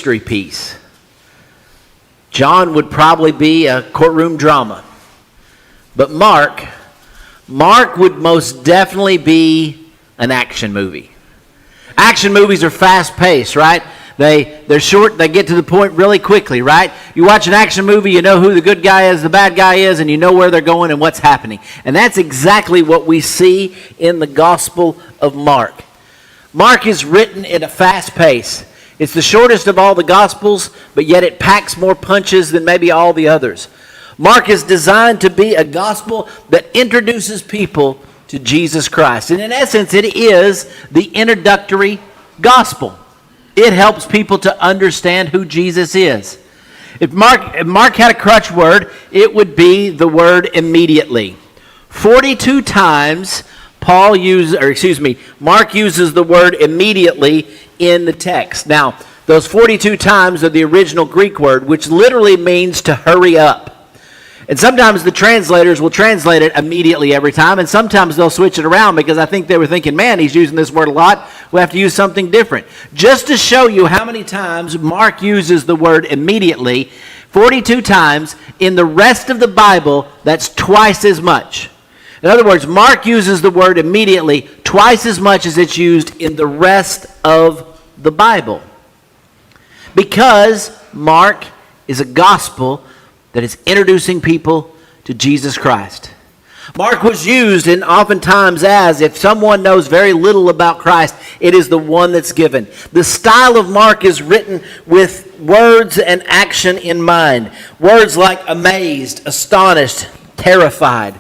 mystery piece. John would probably be a courtroom drama. But Mark would most definitely be an action movie. Action movies are fast-paced, right? They're short, they get to the point really quickly, right? You watch an action movie, you know who the good guy is, the bad guy is, and you know where they're going and what's happening. And that's exactly what we see in the Gospel of Mark. Mark is written at a fast pace. It's the shortest of all the Gospels, but yet it packs more punches than maybe all the others. Mark is designed to be a gospel that introduces people to Jesus Christ. And in essence, it is the introductory gospel. It helps people to understand who Jesus is. If Mark had a crutch word, it would be the word immediately. 42 times Mark uses the word immediately in the text. Now, those 42 times are the original Greek word, which literally means to hurry up. And sometimes the translators will translate it immediately every time, and sometimes they'll switch it around because I think they were thinking, man, he's using this word a lot. We'll have to use something different. Just to show you how many times Mark uses the word immediately, 42 times. In the rest of the Bible, that's twice as much. In other words, Mark uses the word immediately twice as much as it's used in the rest of the Bible. Because Mark is a gospel that is introducing people to Jesus Christ. Mark was used and oftentimes as, if someone knows very little about Christ, it is the one that's given. The style of Mark is written with words and action in mind. Words like amazed, astonished, terrified.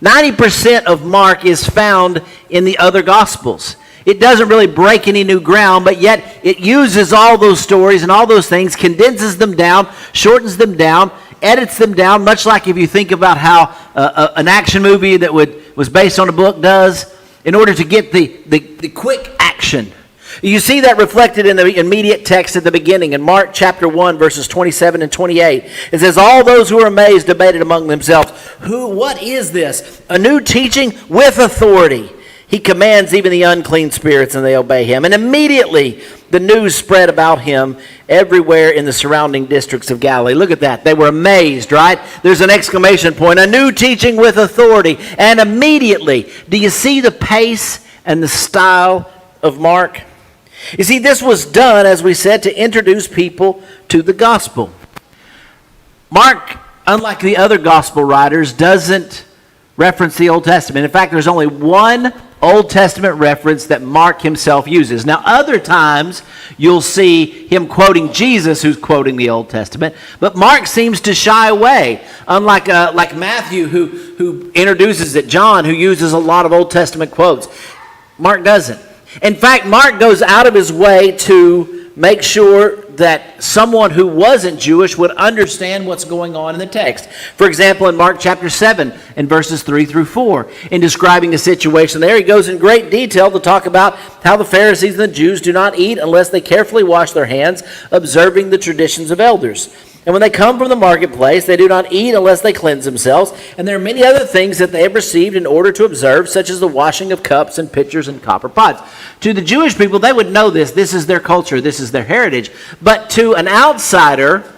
90% of Mark is found in the other Gospels. It doesn't really break any new ground, but yet it uses all those stories and all those things, condenses them down, shortens them down, edits them down, much like if you think about how an action movie that was based on a book does, in order to get the quick action. You see that reflected in the immediate text at the beginning in Mark chapter 1, verses 27 and 28. It says, all those who were amazed debated among themselves, what is this? A new teaching with authority. He commands even the unclean spirits, and they obey him. And immediately the news spread about him everywhere in the surrounding districts of Galilee. Look at that. They were amazed, right? There's an exclamation point. A new teaching with authority. And immediately, do you see the pace and the style of Mark? You see, this was done, as we said, to introduce people to the gospel. Mark, unlike the other gospel writers, doesn't reference the Old Testament. In fact, there's only one Old Testament reference that Mark himself uses. Now, other times you'll see him quoting Jesus, who's quoting the Old Testament, but Mark seems to shy away, unlike like Matthew, who introduces it, John, who uses a lot of Old Testament quotes. Mark doesn't. In fact, Mark goes out of his way to make sure that someone who wasn't Jewish would understand what's going on in the text. For example, in Mark chapter 7 and verses 3 through 4, in describing the situation there, he goes in great detail to talk about how the Pharisees and the Jews do not eat unless they carefully wash their hands, observing the traditions of elders. And when they come from the marketplace, they do not eat unless they cleanse themselves. And there are many other things that they have received in order to observe, such as the washing of cups and pitchers and copper pots. To the Jewish people, they would know this. This is their culture. This is their heritage. But to an outsider,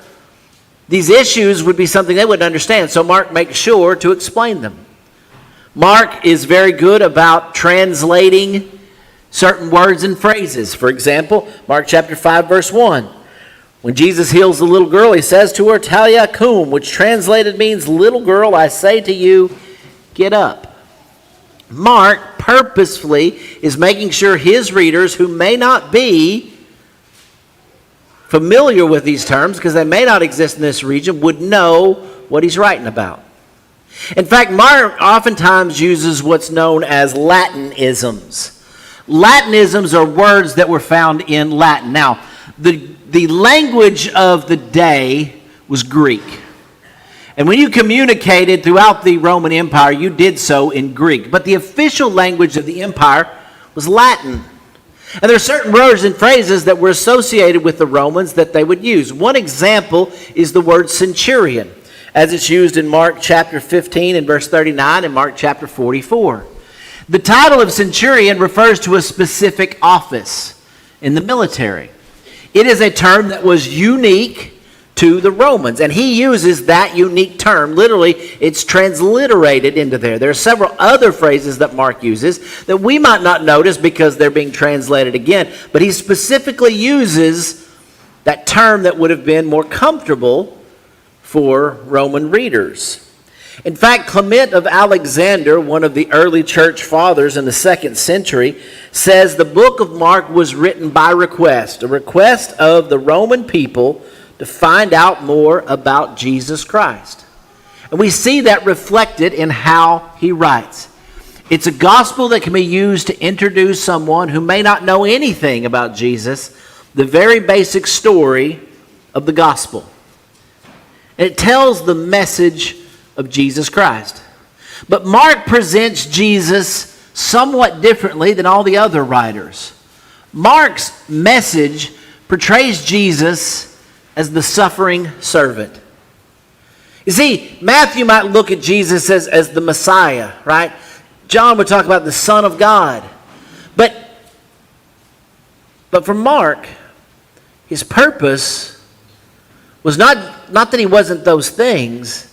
these issues would be something they wouldn't understand. So Mark makes sure to explain them. Mark is very good about translating certain words and phrases. For example, Mark chapter 5, verse 1. When Jesus heals the little girl, he says to her, Talia cum, which translated means, little girl, I say to you, get up. Mark purposefully is making sure his readers, who may not be familiar with these terms, because they may not exist in this region, would know what he's writing about. In fact, Mark oftentimes uses what's known as Latinisms. Latinisms are words that were found in Latin. Now, the language of the day was Greek. And when you communicated throughout the Roman Empire, you did so in Greek. But the official language of the empire was Latin. And there are certain words and phrases that were associated with the Romans that they would use. One example is the word centurion, as it's used in Mark chapter 15 and verse 39 and Mark chapter 44. The title of centurion refers to a specific office in the military. It is a term that was unique to the Romans, and he uses that unique term. Literally, it's transliterated into there. There are several other phrases that Mark uses that we might not notice because they're being translated again, but he specifically uses that term that would have been more comfortable for Roman readers. In fact, Clement of Alexander, one of the early church fathers in the 2nd century, says the book of Mark was written by request, a request of the Roman people to find out more about Jesus Christ. And we see that reflected in how he writes. It's a gospel that can be used to introduce someone who may not know anything about Jesus, the very basic story of the gospel. And it tells the message of Jesus Christ. But Mark presents Jesus somewhat differently than all the other writers. Mark's message portrays Jesus as the suffering servant. You see, Matthew might look at Jesus as the Messiah, right? John would talk about the Son of God. But for Mark, his purpose was not that he wasn't those things,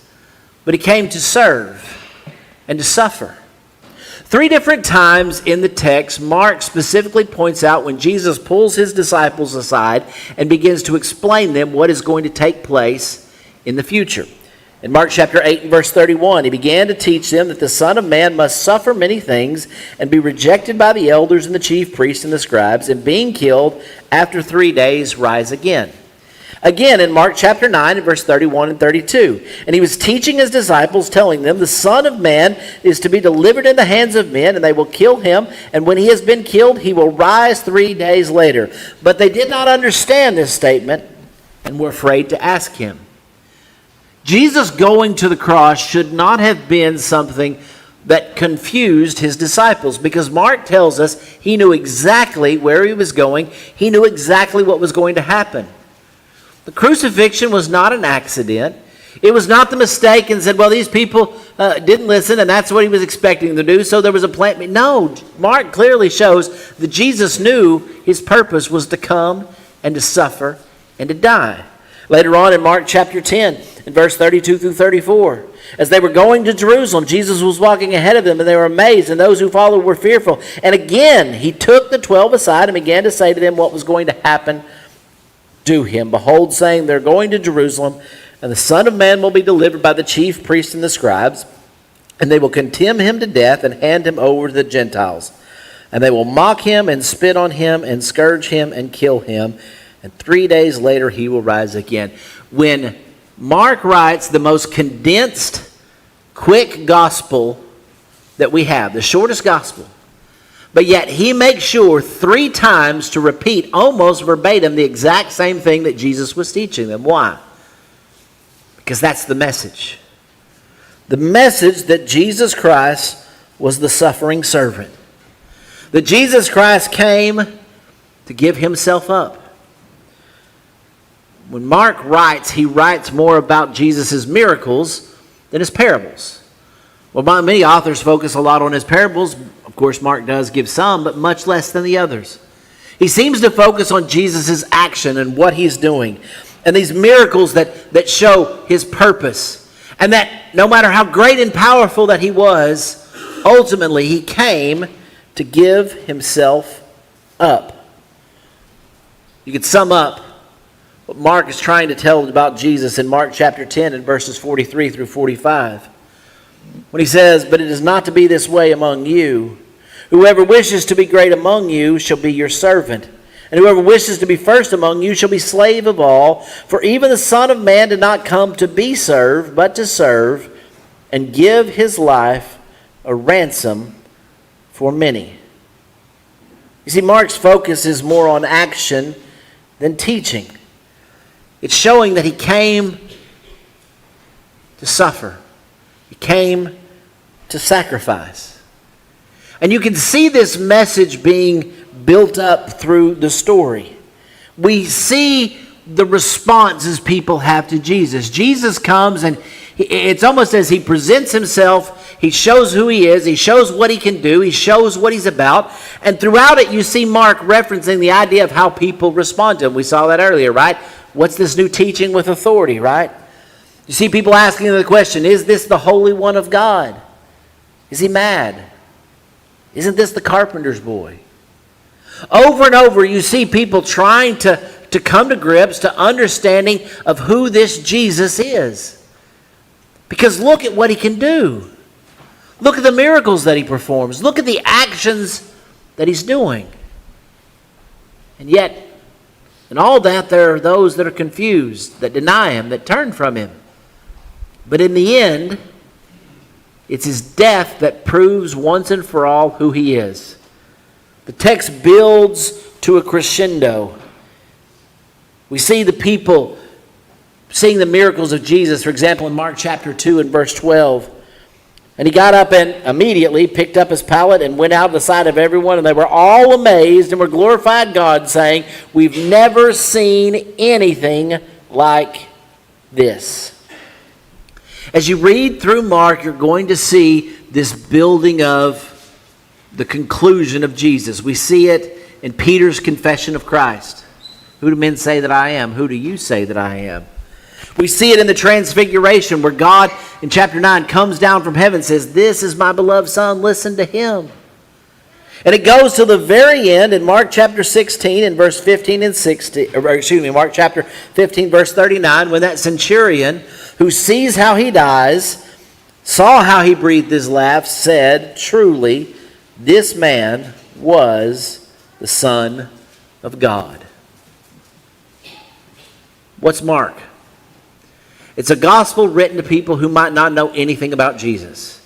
but he came to serve and to suffer. 3 different times in the text, Mark specifically points out when Jesus pulls his disciples aside and begins to explain them what is going to take place in the future. In Mark chapter 8 and verse 31, he began to teach them that the Son of Man must suffer many things and be rejected by the elders and the chief priests and the scribes, and being killed, after 3 days rise again. Again, in Mark chapter 9 and verse 31 and 32, and he was teaching his disciples, telling them, the Son of Man is to be delivered in the hands of men, and they will kill him, and when he has been killed, he will rise 3 days later. But they did not understand this statement and were afraid to ask him. Jesus going to the cross should not have been something that confused his disciples, because Mark tells us he knew exactly where he was going. He knew exactly what was going to happen. The crucifixion was not an accident. It was not the mistake and said, well, these people didn't listen and that's what he was expecting them to do, so there was a plan. No, Mark clearly shows that Jesus knew his purpose was to come and to suffer and to die. Later on in Mark chapter 10, in verse 32 through 34, as they were going to Jerusalem, Jesus was walking ahead of them, and they were amazed, and those who followed were fearful. And again, he took the 12 aside and began to say to them what was going to happen to him. Behold, saying, they're going to Jerusalem, and the Son of Man will be delivered by the chief priests and the scribes, and they will condemn him to death and hand him over to the Gentiles. And they will mock him and spit on him and scourge him and kill him. And 3 days later he will rise again. When Mark writes the most condensed, quick gospel that we have, the shortest gospel, but yet he makes sure 3 times to repeat almost verbatim the exact same thing that Jesus was teaching them. Why? Because that's the message. The message that Jesus Christ was the suffering servant. That Jesus Christ came to give himself up. When Mark writes, he writes more about Jesus' miracles than his parables. Well, many authors focus a lot on his parables. Of course, Mark does give some, but much less than the others. He seems to focus on Jesus' action and what he's doing, and these miracles that show his purpose. And that no matter how great and powerful that he was, ultimately he came to give himself up. You could sum up what Mark is trying to tell about Jesus in Mark chapter 10 and verses 43 through 45. When he says, but it is not to be this way among you. Whoever wishes to be great among you shall be your servant. And whoever wishes to be first among you shall be slave of all. For even the Son of Man did not come to be served, but to serve, and give his life a ransom for many. You see, Mark's focus is more on action than teaching. It's showing that he came to suffer. He came to sacrifice. And you can see this message being built up through the story. We see the responses people have to Jesus. Jesus comes and it's almost as he presents himself, He shows who he is. He shows what he can do. He shows what he's about. And throughout it, you see Mark referencing the idea of how people respond to him. We saw that earlier, right? What's this new teaching with authority, right? You see people asking the question, is this the Holy One of God? Is he mad? Isn't this the carpenter's boy? Over and over, you see people trying to come to grips, to understanding of who this Jesus is. Because look at what he can do. Look at the miracles that he performs. Look at the actions that he's doing. And yet, in all that, there are those that are confused, that deny him, that turn from him. But in the end, it's his death that proves once and for all who he is. The text builds to a crescendo. We see the people seeing the miracles of Jesus, for example, in Mark chapter 2 and verse 12. And he got up and immediately picked up his pallet and went out of the sight of everyone, and they were all amazed and were glorified God, saying, "We've never seen anything like this." As you read through Mark, you're going to see this building of the conclusion of Jesus. We see it in Peter's confession of Christ. Who do men say that I am? Who do you say that I am? We see it in the Transfiguration, where God, in chapter 9, comes down from heaven and says, "This is my beloved Son, listen to him." And it goes to the very end in Mark chapter 16 and verse 15 and 16, Mark chapter 15, verse 39, when that centurion who sees how he dies, saw how he breathed his last, said, "Truly, this man was the Son of God." What's Mark? It's a gospel written to people who might not know anything about Jesus.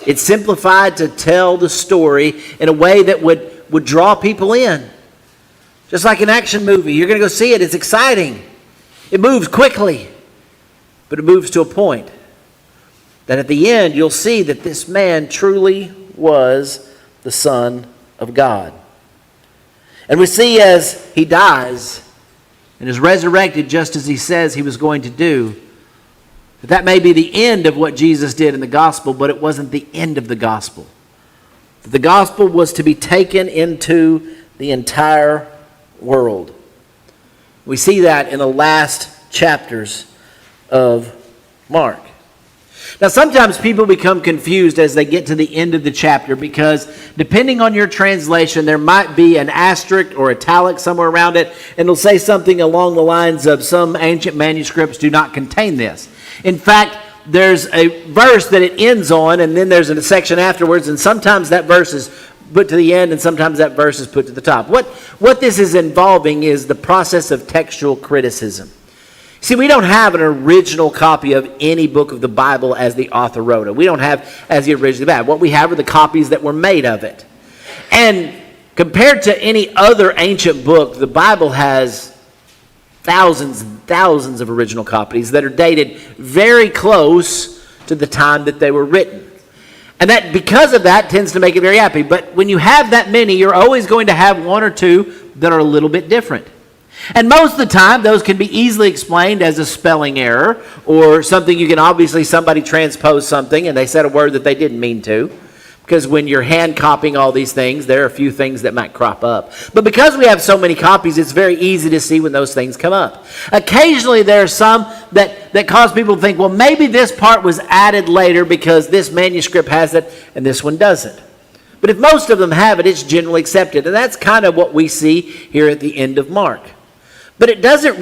It's simplified to tell the story in a way that would draw people in. Just like an action movie. You're going to go see it. It's exciting. It moves quickly. But it moves to a point that at the end you'll see that this man truly was the Son of God. And we see as he dies and is resurrected just as he says he was going to do, that may be the end of what Jesus did in the gospel, but it wasn't the end of the gospel. The gospel was to be taken into the entire world. We see that in the last chapters of Mark. Now, sometimes people become confused as they get to the end of the chapter because depending on your translation, there might be an asterisk or italic somewhere around it, and it'll say something along the lines of some ancient manuscripts do not contain this. In fact, there's a verse that it ends on, and then there's a section afterwards, and sometimes that verse is put to the end, and sometimes that verse is put to the top. What this is involving is the process of textual criticism. See, we don't have an original copy of any book of the Bible as the author wrote it. We don't have as the original Bible. What we have are the copies that were made of it. And compared to any other ancient book, the Bible has thousands and thousands of original copies that are dated very close to the time that they were written. And that, because of that, tends to make it very happy. But when you have that many, you're always going to have one or two that are a little bit different. And most of the time, those can be easily explained as a spelling error or something you can obviously somebody transposed something and they said a word that they didn't mean to. Because when you're hand copying all these things, there are a few things that might crop up. But because we have so many copies, it's very easy to see when those things come up. Occasionally, there are some that cause people to think, well, maybe this part was added later because this manuscript has it and this one doesn't. But if most of them have it, it's generally accepted. And that's kind of what we see here at the end of Mark. But it doesn't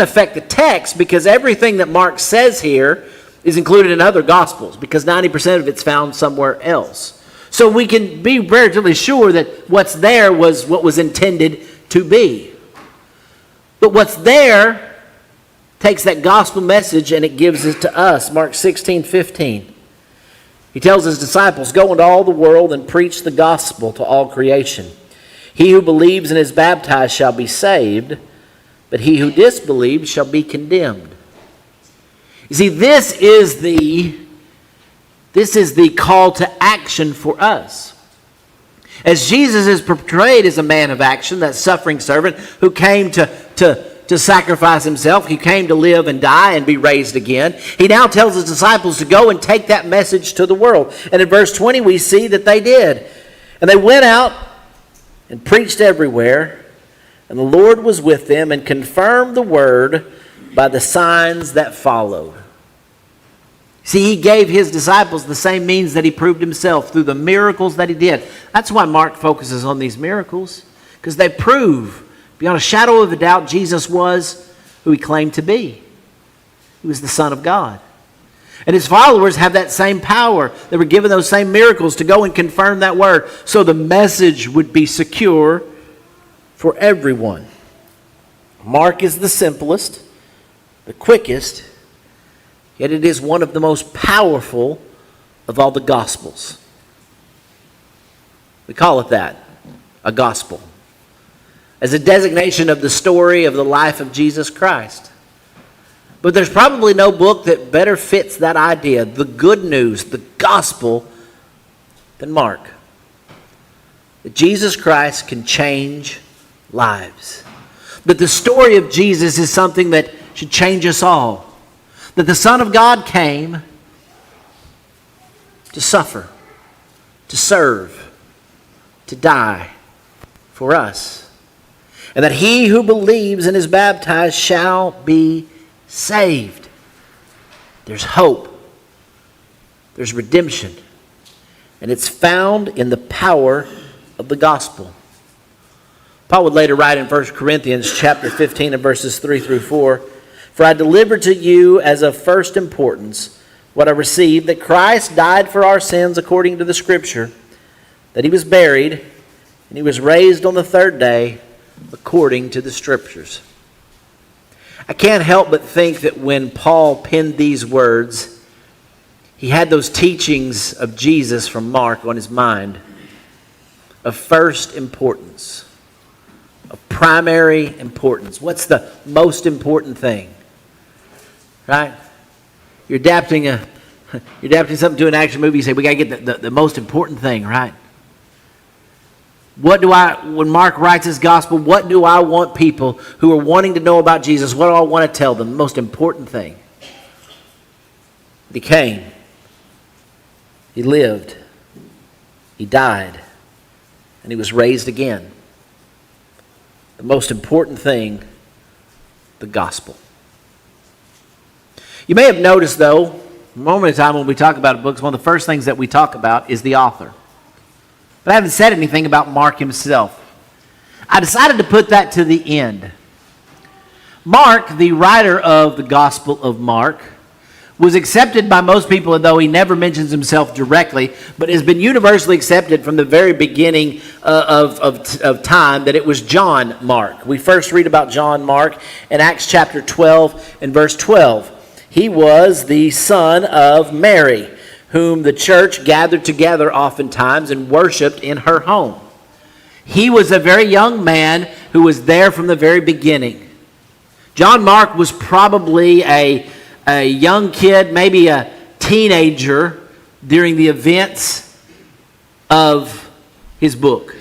affect the text because everything that Mark says here is included in other Gospels because 90% of it's found somewhere else. So we can be relatively sure that what's there was what was intended to be. But what's there takes that gospel message and it gives it to us. Mark 16:15. He tells his disciples, "Go into all the world and preach the gospel to all creation. He who believes and is baptized shall be saved, but he who disbelieves shall be condemned." You see, this is the call to action for us. As Jesus is portrayed as a man of action, that suffering servant who came to to sacrifice himself. He came to live and die and be raised again. He now tells his disciples to go and take that message to the world. And in verse 20, we see that they did. And they went out and preached everywhere. And the Lord was with them and confirmed the word by the signs that followed. See, he gave his disciples the same means that he proved himself through the miracles that he did. That's why Mark focuses on these miracles, because they prove beyond a shadow of a doubt Jesus was who he claimed to be. He was the Son of God. And his followers have that same power. They were given those same miracles to go and confirm that word, so the message would be secure for everyone. Mark is the simplest, the quickest, yet it is one of the most powerful of all the Gospels. We call it that, a gospel, as a designation of the story of the life of Jesus Christ. But there's probably no book that better fits that idea, the good news, the gospel, than Mark. That Jesus Christ can change lives. That the story of Jesus is something that should change us all. That the Son of God came to suffer, to serve, to die for us. And that he who believes and is baptized shall be saved. There's hope. There's redemption. And it's found in the power of the gospel. Paul would later write in 1 Corinthians chapter 15 and verses 3 through 4, "For I delivered to you as of first importance what I received, that Christ died for our sins according to the Scripture, that he was buried, and he was raised on the third day according to the Scriptures." I can't help but think that when Paul penned these words, he had those teachings of Jesus from Mark on his mind, of first importance, of primary importance. What's the most important thing? Right? You're adapting something to an action movie, you say, we got to get the most important thing, right? When Mark writes his gospel, what do I want people who are wanting to know about Jesus, what do I want to tell them? The most important thing. He came. He lived. He died. And he was raised again. The most important thing, the gospel. You may have noticed, though, a moment of time when we talk about books, one of the first things that we talk about is the author. But I haven't said anything about Mark himself. I decided to put that to the end. Mark, the writer of the Gospel of Mark, was accepted by most people, though he never mentions himself directly, but has been universally accepted from the very beginning of time that it was John Mark. We first read about John Mark in Acts chapter 12 and verse 12. He was the son of Mary, whom the church gathered together oftentimes and worshiped in her home. He was a very young man who was there from the very beginning. John Mark was probably a young kid, maybe a teenager, during the events of his book.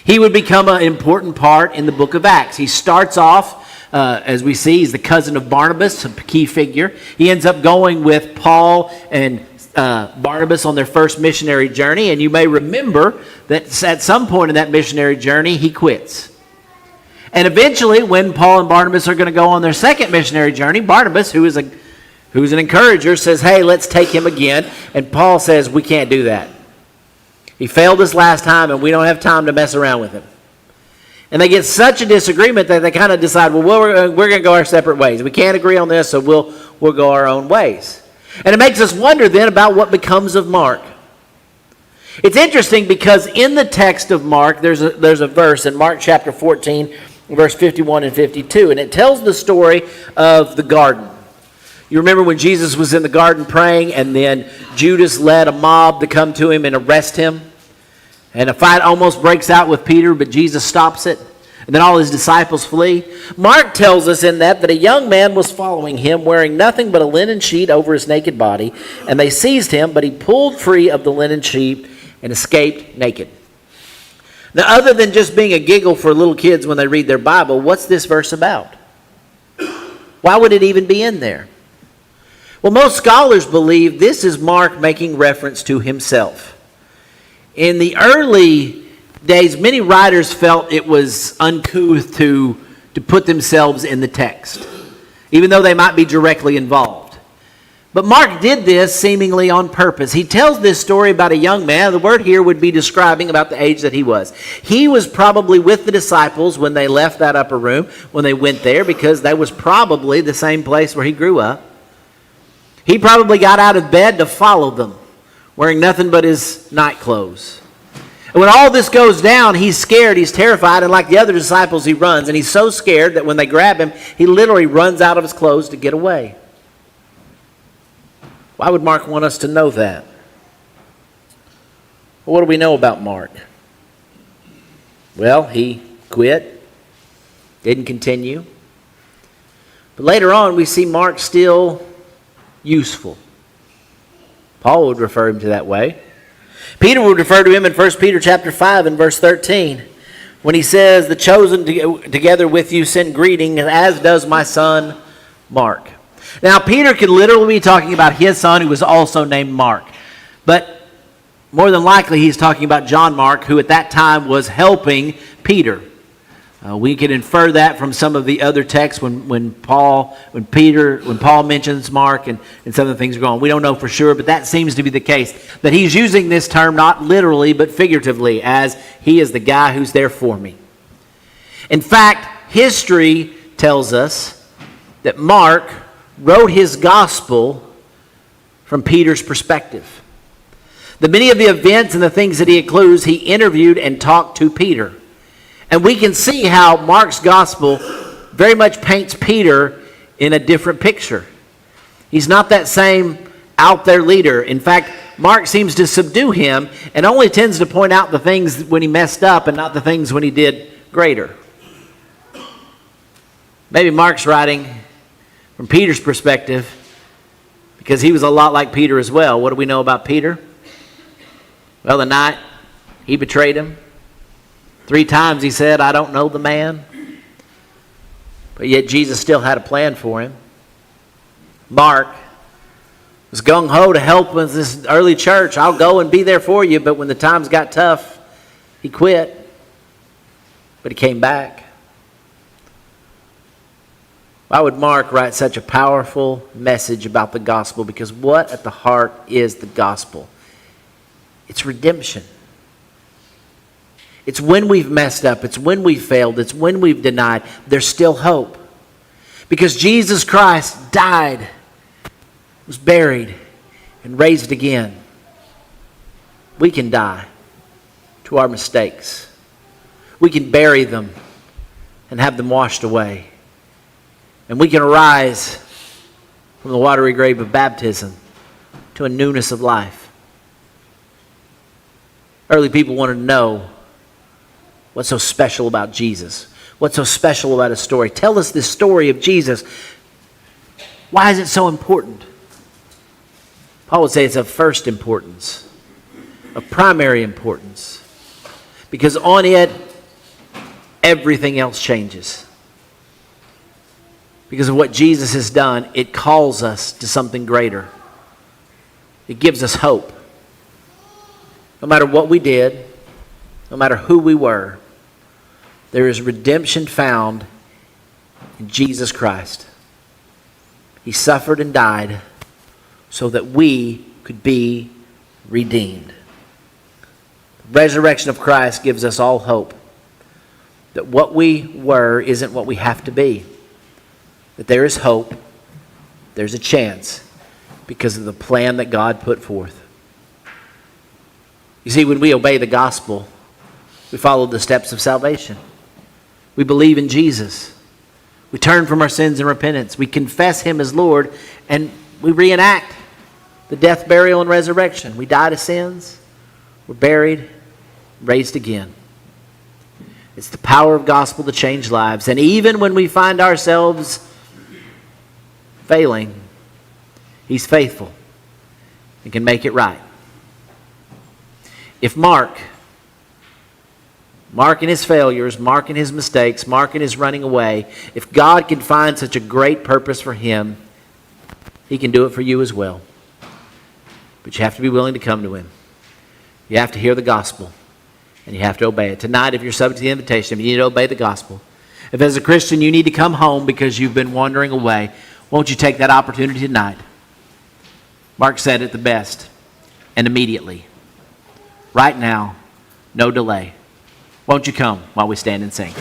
He would become an important part in the book of Acts. He starts off, as we see, he's the cousin of Barnabas, a key figure. He ends up going with Paul and Barnabas on their first missionary journey, and you may remember that at some point in that missionary journey, he quits. And eventually, when Paul and Barnabas are going to go on their second missionary journey, Barnabas, who's an encourager, says, hey, let's take him again. And Paul says, we can't do that. He failed us last time, and we don't have time to mess around with him. And they get such a disagreement that they kind of decide, well, we're going to go our separate ways. We can't agree on this, so we'll go our own ways. And it makes us wonder then about what becomes of Mark. It's interesting because in the text of Mark, there's a verse in Mark chapter 14, verse 51 and 52, and it tells the story of the garden. You remember when Jesus was in the garden praying, and then Judas led a mob to come to him and arrest him? And a fight almost breaks out with Peter, but Jesus stops it. And then all his disciples flee. Mark tells us in that a young man was following him, wearing nothing but a linen sheet over his naked body. And they seized him, but he pulled free of the linen sheet and escaped naked. Now, other than just being a giggle for little kids when they read their Bible, what's this verse about? Why would it even be in there? Well, most scholars believe this is Mark making reference to himself. In the early days, many writers felt it was uncouth to put themselves in the text, even though they might be directly involved. But Mark did this seemingly on purpose. He tells this story about a young man. The word here would be describing about the age that he was. He was probably with the disciples when they left that upper room, when they went there, because that was probably the same place where he grew up. He probably got out of bed to follow them, wearing nothing but his night clothes. And when all this goes down, he's scared, he's terrified, and like the other disciples, he runs. And he's so scared that when they grab him, he literally runs out of his clothes to get away. Why would Mark want us to know that? Well, what do we know about Mark? Well, he quit, didn't continue. But later on, we see Mark still useful. Paul would refer him to that way. Peter would refer to him in 1 Peter chapter 5 and verse 13 when he says, "The chosen together with you send greeting, as does my son Mark." Now, Peter could literally be talking about his son who was also named Mark. But more than likely, he's talking about John Mark, who at that time was helping Peter. We can infer that from some of the other texts when Paul mentions Mark and some of the things going on. We don't know for sure, but that seems to be the case. That he's using this term not literally but figuratively, as he is the guy who's there for me. In fact, history tells us that Mark wrote his gospel from Peter's perspective. That many of the events and the things that he includes, he interviewed and talked to Peter. And we can see how Mark's gospel very much paints Peter in a different picture. He's not that same out there leader. In fact, Mark seems to subdue him and only tends to point out the things when he messed up and not the things when he did greater. Maybe Mark's writing from Peter's perspective because he was a lot like Peter as well. What do we know about Peter? Well, the night he betrayed him, 3 times he said, "I don't know the man." But yet Jesus still had a plan for him. Mark was gung-ho to help with this early church. "I'll go and be there for you." But when the times got tough, he quit. But he came back. Why would Mark write such a powerful message about the gospel? Because what at the heart is the gospel? It's redemption. It's when we've messed up. It's when we've failed. It's when we've denied. There's still hope. Because Jesus Christ died, was buried, and raised again. We can die to our mistakes. We can bury them and have them washed away. And we can arise from the watery grave of baptism to a newness of life. Early people wanted to know what's so special about Jesus. What's so special about his story? Tell us this story of Jesus. Why is it so important? Paul would say it's of first importance, of primary importance, because on it, everything else changes. Because of what Jesus has done, it calls us to something greater. It gives us hope. No matter what we did, no matter who we were, there is redemption found in Jesus Christ. He suffered and died so that we could be redeemed. The resurrection of Christ gives us all hope that what we were isn't what we have to be. That there is hope, there's a chance because of the plan that God put forth. You see, when we obey the gospel, we follow the steps of salvation. We believe in Jesus. We turn from our sins in repentance. We confess him as Lord, and we reenact the death, burial, and resurrection. We die to sins, we're buried, raised again. It's the power of gospel to change lives. And even when we find ourselves failing, he's faithful and can make it right. If Mark Mark in his failures, Mark in his mistakes, Mark in his running away. If God can find such a great purpose for him, he can do it for you as well. But you have to be willing to come to him. You have to hear the gospel, and you have to obey it. Tonight, if you're subject to the invitation, you need to obey the gospel. If as a Christian you need to come home because you've been wandering away, won't you take that opportunity tonight? Mark said it the best, and immediately. Right now, no delay. Won't you come while we stand and sing?